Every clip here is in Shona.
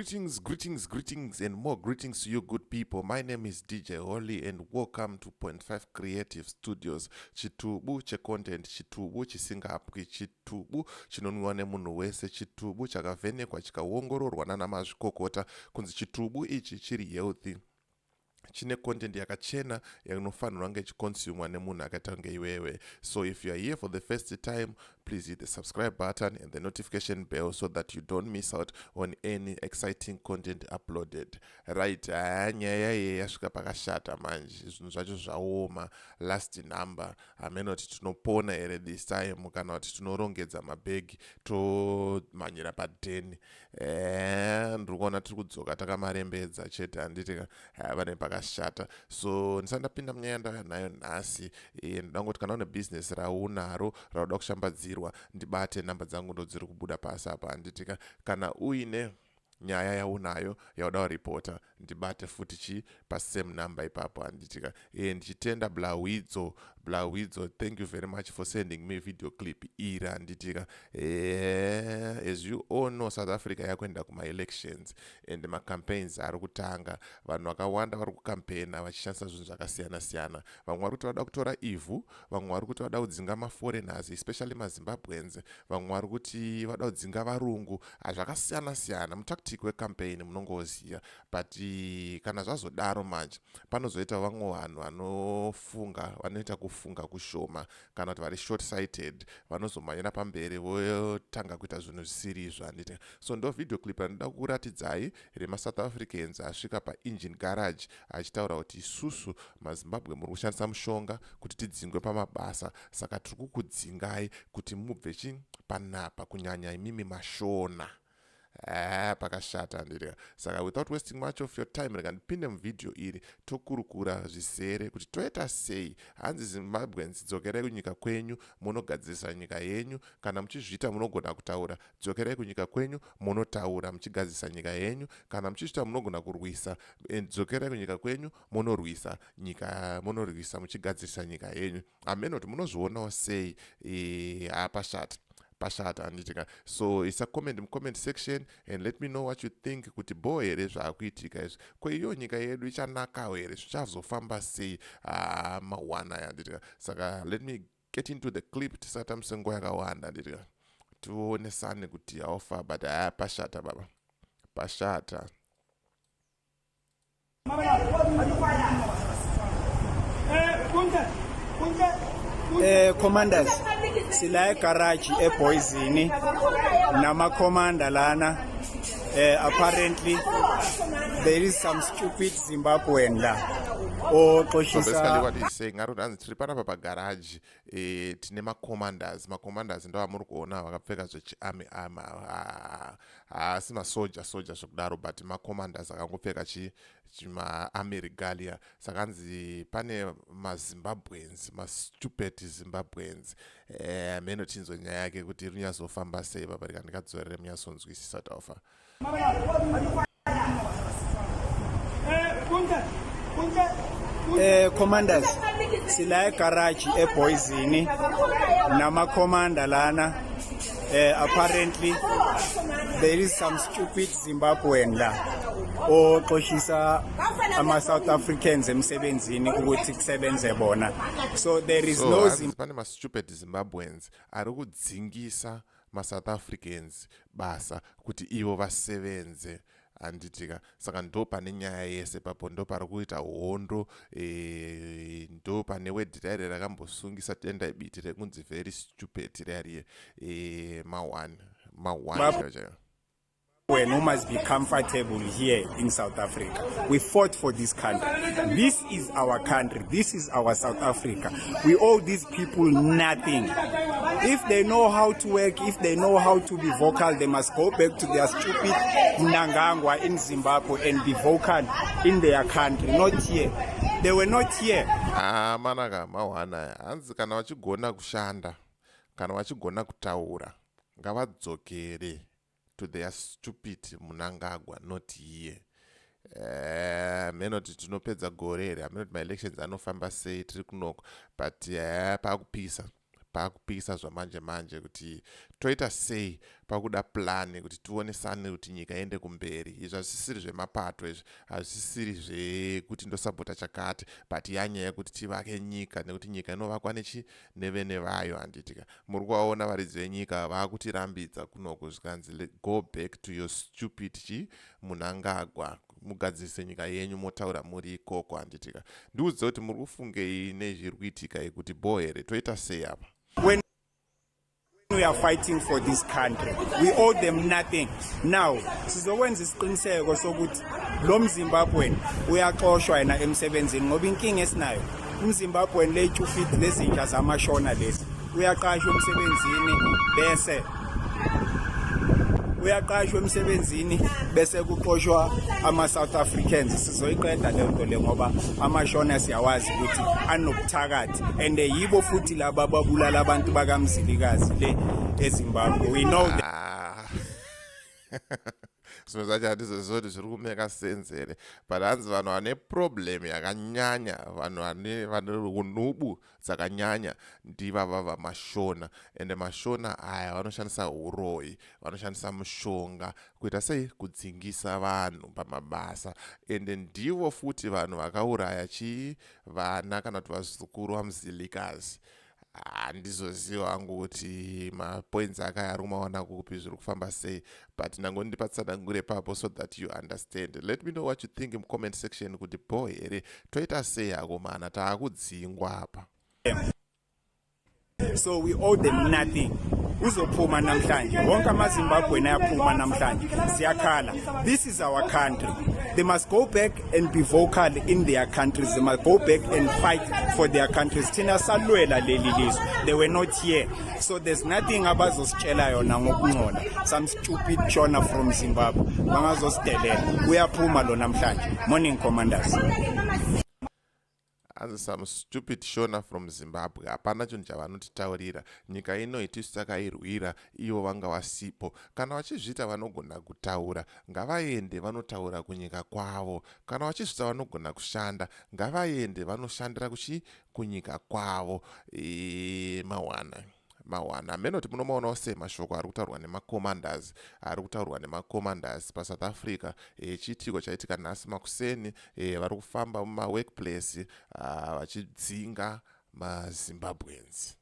Greetings, and more greetings to you, good people. My name is DJ Holly, and welcome to Point 5 Creative Studios. Chitubu che content, chitubu chisingapwi, chitubu chinonwiwa nemunhu wese, chitubu chakavhenekwa chikaongororwa nana mazvikokota kunzi chitubu ichi chiri healthy. Chine content yakachena yanofanirwa kunge chiconsumwa nemunhu akaita kunge iwewe. So if you are here for the first time, please hit the subscribe button and the notification bell so that you don't miss out on any exciting content uploaded. Right, nyaya yasvika pakashata manje, zvinhu zvacho zvaoma, last number. Amenoti tinopona here this time kana kuti tinorongedza mabhegi tomhanyira padheni. Ndiri kuona tiri kudzoka takamarembedza chete handiti vane pakashata. So ndisandapinda munyaya ndanayo nhasi, ndangoti kana une business raunaro rauda kushambadzirwa, ndibate namba dzangu ndo dziri kubuda pasi apa. Handitika kana uine nyaya yaunayo yauda kuripota, ndibate futi pasame number ipapo. Handitika ndichitenda Blawidzo, thank you very much for sending me video clip ira. Handitika as you all know, South Africa yakuenda kuma elections and ma campaigns ari kutanga. Vanhu vakawanda vari kukampena vachishandisa zvinhu zvakasiyana siyana. Vamwe vari kuti vada kutora ivhu, vamwe vari kuti vada kudzinga maforeigners, especially Mazimbabweans, vamwe vari kuti vada kudzinga varungu. Zvakasiyana siyana, mutactic wecampaign munongoziva. But kana zvazodaro manje panozoita vamwe vanhu vanofunga, vanoita kufunga kushoma, kana kuti vari short sighted, vanozomhanyira pamberi votanga kuita zvinhu zvisiri. Handiti. So ndo video clip randida kuratidzai rema South Africans asvika paengine garage achitaura kuti isusu maZimbabwe muri kushandisa mushonga kuti tidzingwe pamabasa, saka tiri kukudzingai kuti mubve panapa, kunyanya imimi mashona. Pakashata handiti. Saka without wasting much of your time, rega ndipinde muvideo iri tokurukura zvisere kuti toita sei. Hanzi Zimbabweans, dzokerai kunyika kwenyu munogadzirisa nyika yenyu. Kana muchizviita munogona kutaura, dzokerai kunyika kwenyu munotaura muchigadzirisa nyika yenyu. Kana muchizviita munogona kurwisa, dzokerai kunyika kwenyu munorwisa nyika, munorwisa muchigadzirisa nyika yenyu. Amenoti munozvionawo sei Pashata handitika. So it's a comment section and let me know what you think, kuti bo here zvaakuitika izvi. Ko iyo nyika yedu ichanakawo here, zvichazofamba sei mawana handitika. Saka let me get into the clip tisati musengo yakawanda handitika. Tionesane kuti haofa, but pashata baba. Pashata. Commanders sila garage eBoysini nama commander lana. Apparently there is some stupid Zimbabwean la. So basically what he's saying, tiri panapa pagarage tine macommanders ndo amuri kuona vakapfeka zvechiarmy asi masoja zvokudaro, but macommanders akangopfeka chimaarmy regalia. Sakanzi pane maZimbabweans, mastupid Zimbabweans. Meno chinzwa nyaya yake kuti iri kunyazofamba sei baba, rika ndikadzorere munyazonzwisisa taofa. Commanders sila garage eBoysini nama commander lana. Apparently there is some stupid Zimbabwean la oxoshisa ama South Africans emsebenzini ukuthi kusebenze bona. So there is no pane ma stupid Zimbabweans ari kudzingisa ma South Africans basa kuti ivo vasevenze. Handitika. Saka ndo pane nyaya yese papo, ndo pari kuita hondo, ndo pane wedhirairi rakambosungisa tenda ibiti rekunzi very stupid rariye ma1 when we must be comfortable here in South Africa. We fought for this country. This is our country. This is our South Africa. We owe these people nothing. If they know how to work, if they know how to be vocal, they must go back to their stupid Mnangagwa in Zimbabwe and be vocal in their country, not here. They were not here. Manaka mawana. Hanzi kana vachigona kushanda, kana vachigona kutaura, ngavadzokere to their stupid Mnangagwa, not here. Menoti tinopedza gore here, amenoti ma elections anofamba sei tiri kunoko, but pakupisa pakupikisa zvamanje manje kuti toita sei pakuda plani kuti tionesane kuti nyika iende kumberi. Izvi hazvisiri zvemapato, izvi hazvisiri zvekuti ndosapota chakati, but yanyaya yekuti tivake nyika, nekuti nyika inovakwa nevene vayo. Handitika muri kuvaona varidzi venyika vakutirambidza kunoku zvikanzi go back to your stupid munangagwa, mugadzise nyika yenyu motaura muri ikoko. Handitika ndiudze kuti muri kufungei nezviri kuitika kuti bohere toita sei apa. When we are fighting for this country, we owe them nothing. Now sizokwenza isiqiniseko sokuthi lo Mzimbabwean uyaxoshwa yena emsebenzini, ngoba inkinga esinayo uMzimbabwean le-250 lezinja zamashona lezi uyaqashwa emsebenzini bese kuxoshwa ama-South Africans. Sizoyiqeda le nto le ngoba amashona siyawazi ukuthi anobuthakathi, and yibo futhi laba babulala abantu bakamzilikazi le eZimbabwe. We know that. Zvimwe zvacho handizvo zvoti zviri kumeka senzere, but hanzi vanhu vane problem yakanyanya, vanhu vane unubu dzakanyanya ndivava vamashona. Ende mashona aya vanoshandisa uroi, vanoshandisa mushonga kuita sei kudzingisa vanhu pamabasa. Ende ndivo futi vanhu vakauraya vana kana kuti vazukuru vamuzilikazi. Handizoziva hangu kuti mapoints aka ari kumaona kupi zviri kufamba sei, but nangondipatsanangure papo so that you understand. Let me know what you think in comment section kuti boy here toita sei akomana taakudzingwa apa. So we owe them nothing. Uzophuma namhlanje, wonke amaZimbabwean ayaphuma namhlanje, siyakhala. This is our country. They must go back and be vocal in their countries. They must go back and fight for their countries. Thina salwela leli lizwe. They were not here. So there's nothing abazositshela yona ngokungcola. Some stupid shona from Zimbabwe bangazosidelela. Uyaphuma lo namhlanje. Morning commanders. As some stupid shona from Zimbabwe hapana chinhu chavanotitaurira. Nyika ino itisu takairwira, ivo vanga vasipo. Kana vachizvita vanogona kutaura, ngavaende vanotaura kunyika kwavo. Kana vachizvita vanogona kushanda, ngavaende vanoshandira kunyika kwavo. Mawana menoti munomaonawo semashoko ari kutaurwa nemacommanders paSouth Africa. Chiitiko chaitika nhasi makuseni, vari kufamba mumaworkplace vachidzinga maZimbabweans.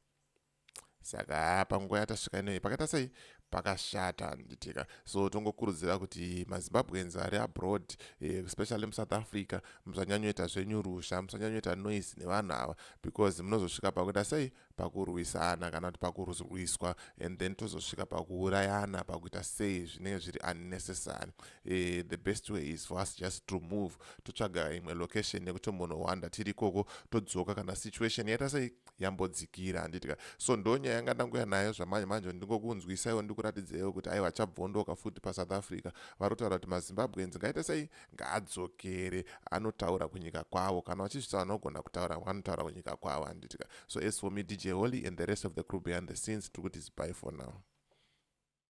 Saka panguva yatasvika inoyi pakaita sei pakashata. Handitika so tongokurudzira kuti maZimbabweans ari abroad, especially muSouth Africa, musanyanyoita zvenyurusha, musanyanyoita noise nevanhu ava, because munozosvika pakuita sei pakurwisana kana kuti pakurwiswa, and then tozosvika pakuurayana, pakuita sei zvinenge zviri unnecessary. The best way is for us just to move, totsvaga imwe location yekuti munowanda tiri ikoko, todzoka kana situation yaita sei yambodzikira. Handitika so ndonyaya yanga ndanguya nayo zvamanje manje, ndingokunzwisaiwo ndikuratidzewo kuti aiwa chabvondoka futi paSouth Africa. Vari kutaura kuti maZimbabweans ngaita sei ngaadzokere anotaura kunyika kwavo, kana vachizvita vanogona kutaura vanotaura kunyika kwavo. Handitika so as for me DJ Holly and the rest of the crew behind the scenes, tikuti bye for now.